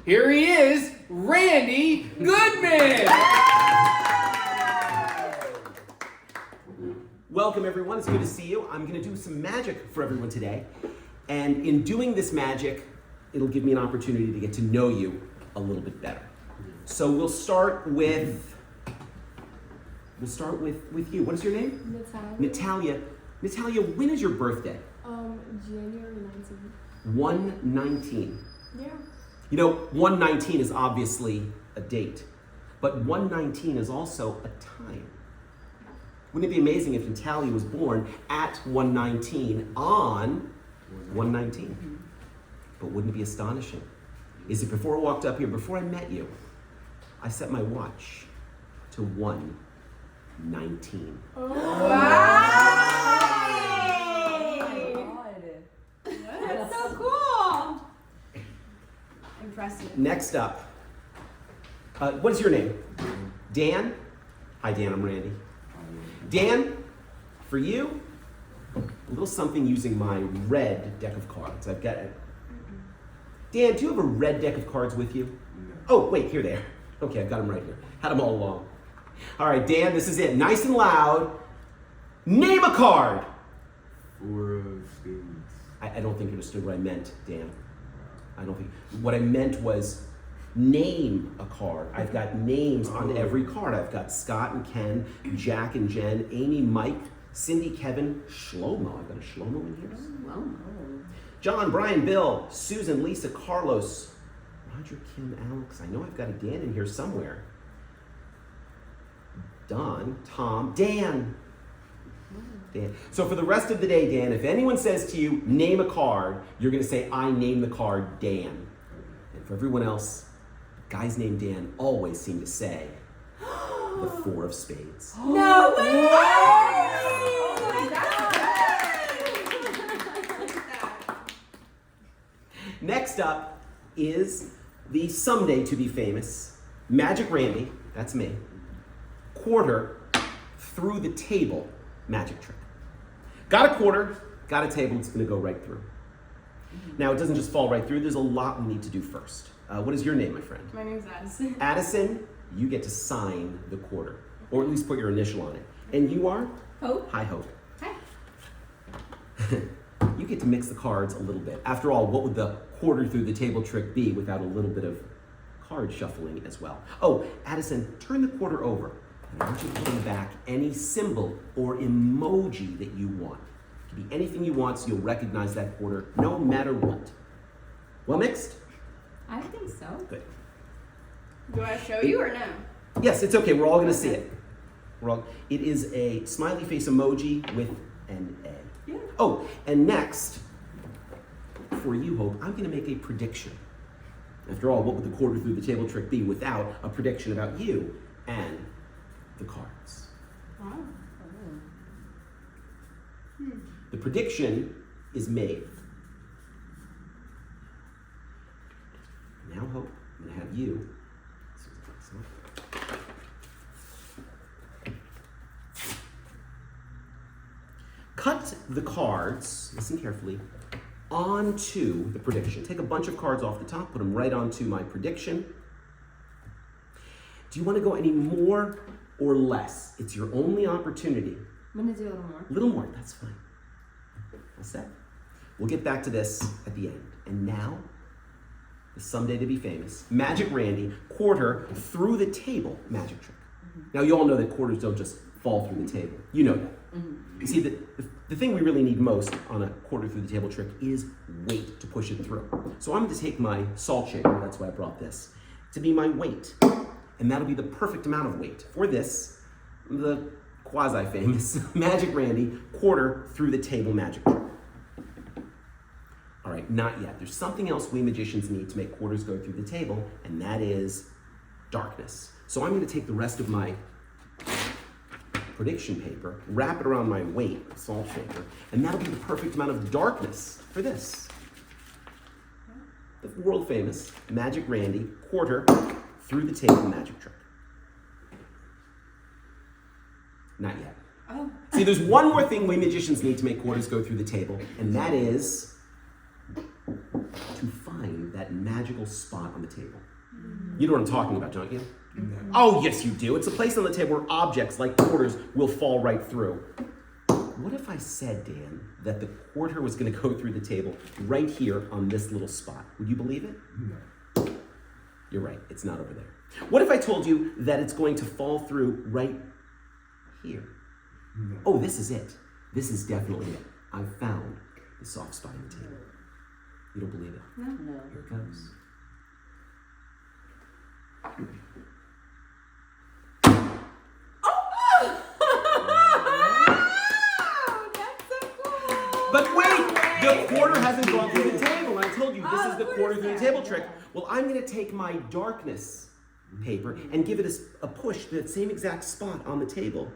Here he is, Randy Goodman! Welcome everyone, it's good to see you. I'm gonna do some magic for everyone today. And in doing this magic, it'll give me an opportunity to get to know you a little bit better. So we'll start with you. What is your name? Natalia. Natalia, when is your birthday? January 19th. 1/19. Yeah. You know, 1/19 is obviously a date, but 1/19 is also a time. Wouldn't it be amazing if Natalia was born at 1/19 on 1/19? But wouldn't it be astonishing? Is it before I walked up here, before I met you, I set my watch to 1/19. Oh. Wow! That's so cool! Impressive. Next up, what is your name? Dan? Hi Dan, I'm Randy. Dan, for you, a little something using my red deck of cards. I've got it. Dan, do you have a red deck of cards with you? No. Oh, wait, here they are. Okay, I've got them right here. Had them all along. All right, Dan, this is it. Nice and loud. Name a card. 4 of spades. I don't think you understood what I meant, Dan. I don't think. What I meant was name a card. I've got names on every card. I've got Scott and Ken, Jack and Jen, Amy, Mike, Cindy, Kevin, Shlomo. I've got a Shlomo in here. John, Brian, Bill, Susan, Lisa, Carlos, Roger, Kim, Alex. I know I've got a Dan in here somewhere. Don, Tom, Dan. Dan. So for the rest of the day, Dan, if anyone says to you, name a card, you're going to say, I name the card Dan. And for everyone else, guys named Dan always seem to say the 4 of spades. No way! Next up is the someday to be famous Magic Randy, that's me, quarter through the table magic trick. Got a quarter, got a table, it's gonna go right through. Now it doesn't just fall right through, there's a lot we need to do first. What is your name, my friend? My name's Addison. Addison, you get to sign the quarter, or at least put your initial on it. And you are? Hope. Hi, Hope. Hi. You get to mix the cards a little bit. After all, what would the quarter through the table trick be without a little bit of card shuffling as well? Oh, Addison, turn the quarter over. And I want you to put in the back any symbol or emoji that you want. It can be anything you want, so you'll recognize that quarter no matter what. Well mixed? I think so. Good. Do I show you or no? Yes, it's okay. We're all going to see it. It is a smiley face emoji with an A. Yeah. Oh, and next, for you, Hope, I'm going to make a prediction. After all, what would the quarter through the table trick be without a prediction about you and the cards? Wow. The prediction is made. Now, Hope, I'm going to have you. Cut the cards, listen carefully, onto the prediction. Take a bunch of cards off the top, put them right onto my prediction. Do you want to go any more or less? It's your only opportunity. I'm gonna do a little more. A little more, that's fine. All set? We'll get back to this at the end. And now, the someday to be famous, Magic Randy, quarter through the table magic trick. Now you all know that quarters don't just fall through the table. You know that. You see, the thing we really need most on a quarter through the table trick is weight to push it through. So I'm going to take my salt shaker, that's why I brought this, to be my weight. And that'll be the perfect amount of weight for this, the quasi-famous Magic Randy quarter through the table magic trick. All right, not yet. There's something else we magicians need to make quarters go through the table, and that is darkness. So I'm going to take the rest of my prediction paper, wrap it around my weight, salt shaker, and that'll be the perfect amount of darkness for this. The world famous Magic Randy quarter through the table magic trick. Not yet. Oh. See, there's one more thing we magicians need to make quarters go through the table, and that is to find that magical spot on the table. You know what I'm talking about, don't you? No. Oh, yes, you do. It's a place on the table where objects like quarters will fall right through. What if I said, Dan, that the quarter was going to go through the table right here on this little spot? Would you believe it? No. You're right. It's not over there. What if I told you that it's going to fall through right here? No. Oh, this is it. This is definitely it. I found the soft spot on the table. You don't believe it? No. Here it goes. That's so cool. But wait, the quarter hasn't gone through the table. I told you this is the quarter through the table trick. Well, I'm going to take my darkness paper and give it a push to that same exact spot on the table.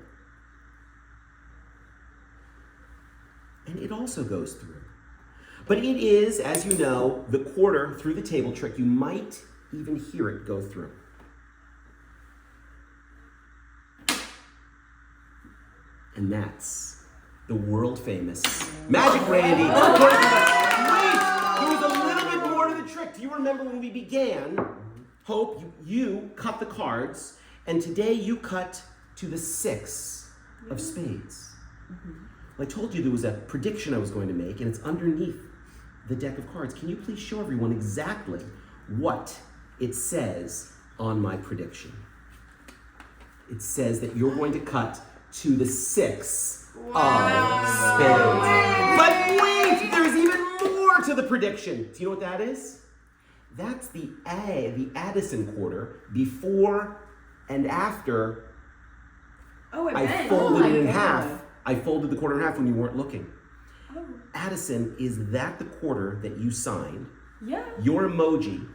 And it also goes through. But it is, as you know, the quarter through the table trick. You might even hear it go through. And that's the world famous Magic Randy. Wait, there was a little bit more to the trick. Do you remember when we began? Hope, you cut the cards, and today you cut to the 6 of spades. Well, I told you there was a prediction I was going to make, and it's underneath the deck of cards. Can you please show everyone exactly what it says on my prediction? It says that you're going to cut to the 6 of spades. But wait, there's even more to the prediction. Do you know what that is? That's the Addison quarter before and after I folded it in half. I folded the quarter in half when you weren't looking. Oh. Addison, is that the quarter that you signed? Yeah. Your emoji,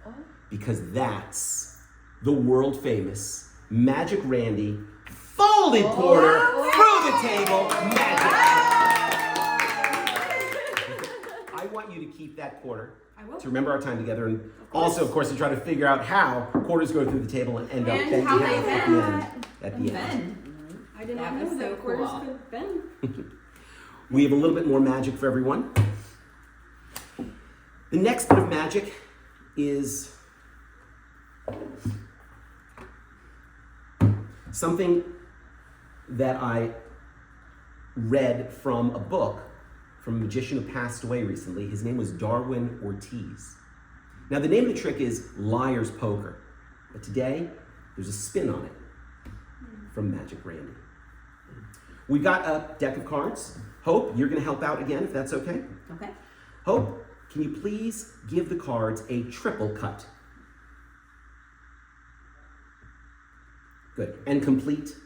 Oh. because that's the world famous Magic Randy folded quarter through the table magic. I want you to keep that quarter. I will. To remember our time together, and also, of course, to try to figure out how quarters go through the table and end up And bent in how half they at the end. At the end. I did That not was know so that quarters cool. could bend. We have a little bit more magic for everyone. The next bit of magic is something that I read from a book from a magician who passed away recently. His name was Darwin Ortiz. Now, the name of the trick is Liar's Poker, but today there's a spin on it from Magic Randy. We've got a deck of cards. Hope, you're going to help out again, if that's okay. Okay. Hope, can you please give the cards a triple cut? Good. And complete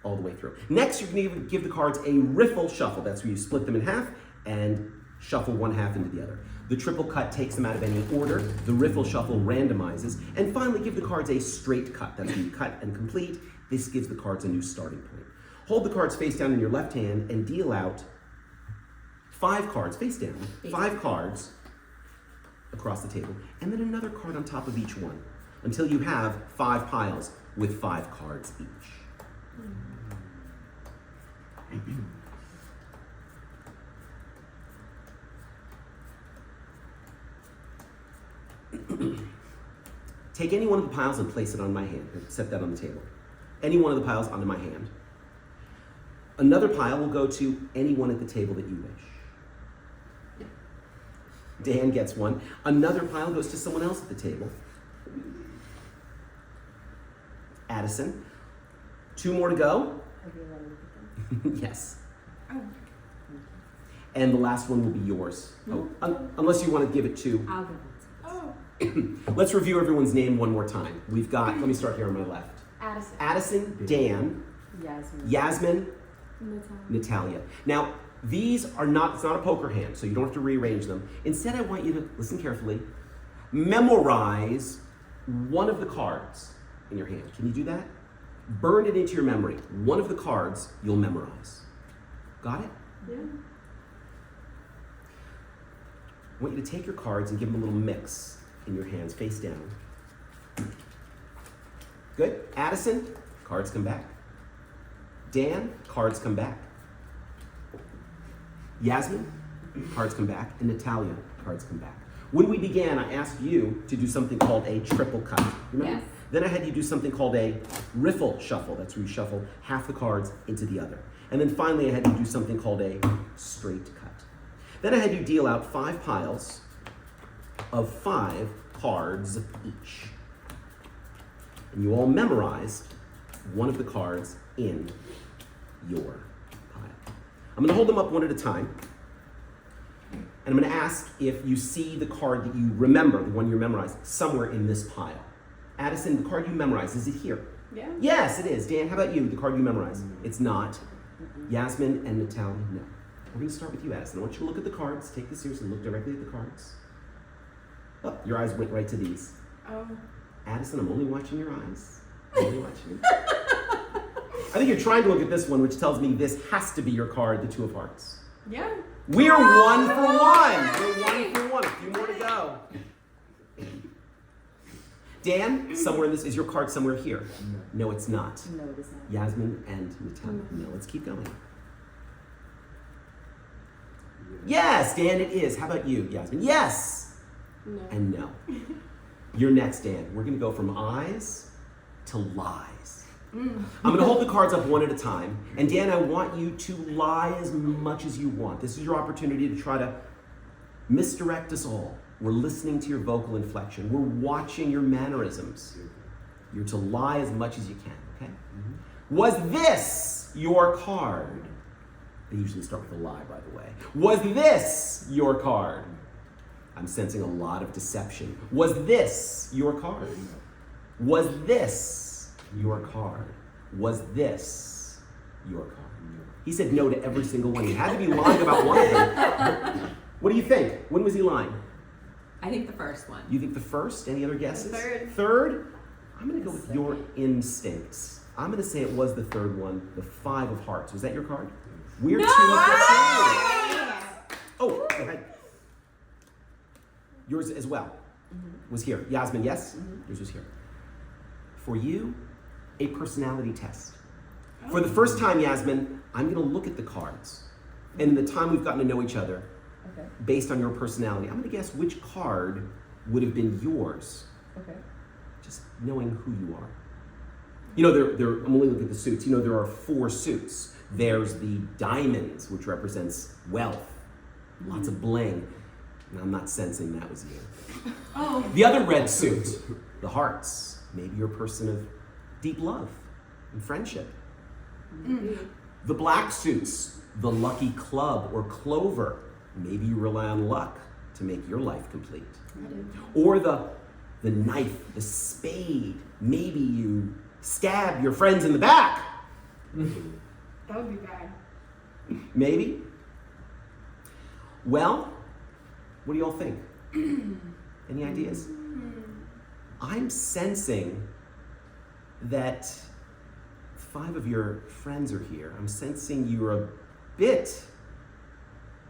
all the way through. Next, you're going to give the cards a riffle shuffle. That's where you split them in half and shuffle one half into the other. The triple cut takes them out of any order. The riffle shuffle randomizes. And finally, give the cards a straight cut. That's when you cut and complete. This gives the cards a new starting point. Hold the cards face down in your left hand and deal out 5 cards, face down, 5 cards across the table, and then another card on top of each one until you have 5 piles with 5 cards each. Take any one of the piles and place it on my hand. Set that on the table. Any one of the piles onto my hand. Another pile will go to anyone at the table that you wish. Dan gets one. Another pile goes to someone else at the table. Addison. 2 more to go. Yes. Oh. And the last one will be yours. Oh, unless you want to give it to... I'll give it. Oh. Let's review everyone's name one more time. We've got, let me start here on my left. Addison. Addison, Dan, Yasmin. Yasmin, Natalia. Now, these are not, it's not a poker hand, so you don't have to rearrange them. Instead, I want you to listen carefully. Memorize one of the cards in your hand. Can you do that? Burn it into your memory. One of the cards you'll memorize. Got it? Yeah. I want you to take your cards and give them a little mix in your hands, face down. Good. Addison, cards come back. Dan, cards come back. Yasmin, cards come back. And Natalia, cards cards come back. When we began, I asked you to do something called a triple cut. Remember? Yes. Then I had you do something called a riffle shuffle. That's where you shuffle half the cards into the other. And then finally, I had you do something called a straight cut. Then I had you deal out 5 piles of 5 cards each. And you all memorized one of the cards in your pile. I'm going to hold them up one at a time. And I'm going to ask if you see the card that you remember, the one you memorized, somewhere in this pile. Addison, the card you memorized, is it here? Yeah. Yes, it is. Dan, how about you? The card you memorized? It's not. Yasmin and Natalia, no. We're going to start with you, Addison. I want you to look at the cards. Take this seriously. Look directly at the cards. Oh, your eyes went right to these. Oh. Addison, I'm only watching your eyes. I'm only watching you. I think you're trying to look at this one, which tells me this has to be your card, the 2 of hearts. Yeah. We're 1 for 1. We're 1 for 1. A few more to go. Dan, somewhere in this, is your card somewhere here? No, it's not. No, it is not. Yasmin and Natalia. No, let's keep going. Yes, Dan, it is. How about you, Yasmin? Yes! No. And no. You're next, Dan. We're going to go from eyes to lies. I'm going to hold the cards up one at a time. And Dan, I want you to lie as much as you want. This is your opportunity to try to misdirect us all. We're listening to your vocal inflection. We're watching your mannerisms. You're to lie as much as you can, okay? Was this your card? They usually start with a lie, by the way. Was this your card? I'm sensing a lot of deception. Was this your card? Was this your card? Was this your card? He said no to every single one. He had to be lying about one of them. What do you think? When was he lying? I think the first one. You think the first? Any other guesses? The third. Third? I'm going to go with your instincts. I'm going to say it was the third one, the 5 of hearts. Was that your card? We're 2 for 2. Oh, go ahead. Yours as well was here. Yasmin, yes? Yours was here. For you, a personality test. For the first time, Yasmin, I'm going to look at the cards. And in the time we've gotten to know each other, based on your personality, I'm going to guess which card would have been yours. Okay. Just knowing who you are. You know, I'm only looking at the suits. You know, there are 4 suits. There's the diamonds, which represents wealth, lots of bling. And I'm not sensing that was you. Oh. The other red suit, the hearts. Maybe you're a person of deep love and friendship. The black suits, the lucky club or clover. Maybe you rely on luck to make your life complete. Or the knife, the spade. Maybe you stab your friends in the back. That would be bad. Maybe. Well, what do you all think? Any ideas? I'm sensing that 5 of your friends are here. I'm sensing you're a bit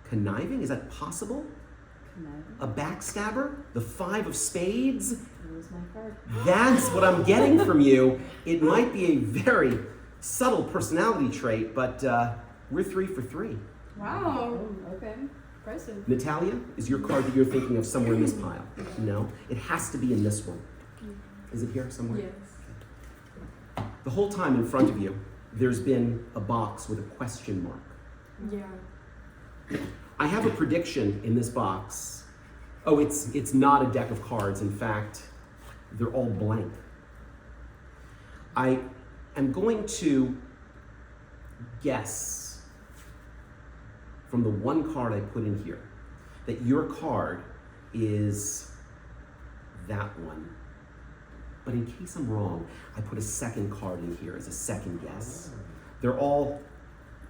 conniving. Is that possible? Conniving? A backstabber? The 5 of spades? That was my card. That's what I'm getting from you. It might be a very subtle personality trait, but we're 3 for 3. Wow. Oh, okay. Impressive. Natalia, is your card that you're thinking of somewhere in this pile? No, it has to be in this one. Is it here somewhere? Yes. The whole time in front of you, there's been a box with a question mark. Yeah. I have a prediction in this box. Oh, it's not a deck of cards. In fact, they're all blank. I am going to guess from the one card I put in here that your card is that one. But in case I'm wrong, I put a second card in here as a second guess. They're all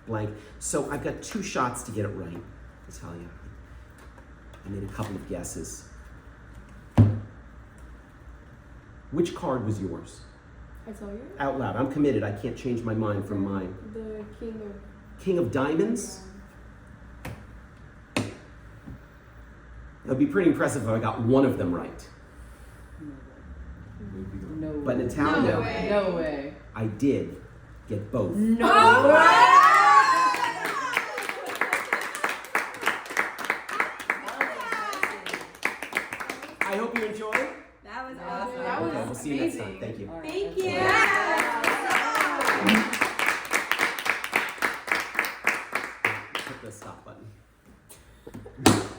blank. So I've got 2 shots to get it right, Natalia. I made a couple of guesses. Which card was yours? I saw you. Out loud. I'm committed. I can't change my mind from mine. The king of... King of Diamonds? That would be pretty impressive if I got one of them right. No way. But Natalia, No way. No way. I did get both. No way. Okay, we'll see you next time. Amazing. Thank you. All right, Thank that's you. all. Hit the stop button.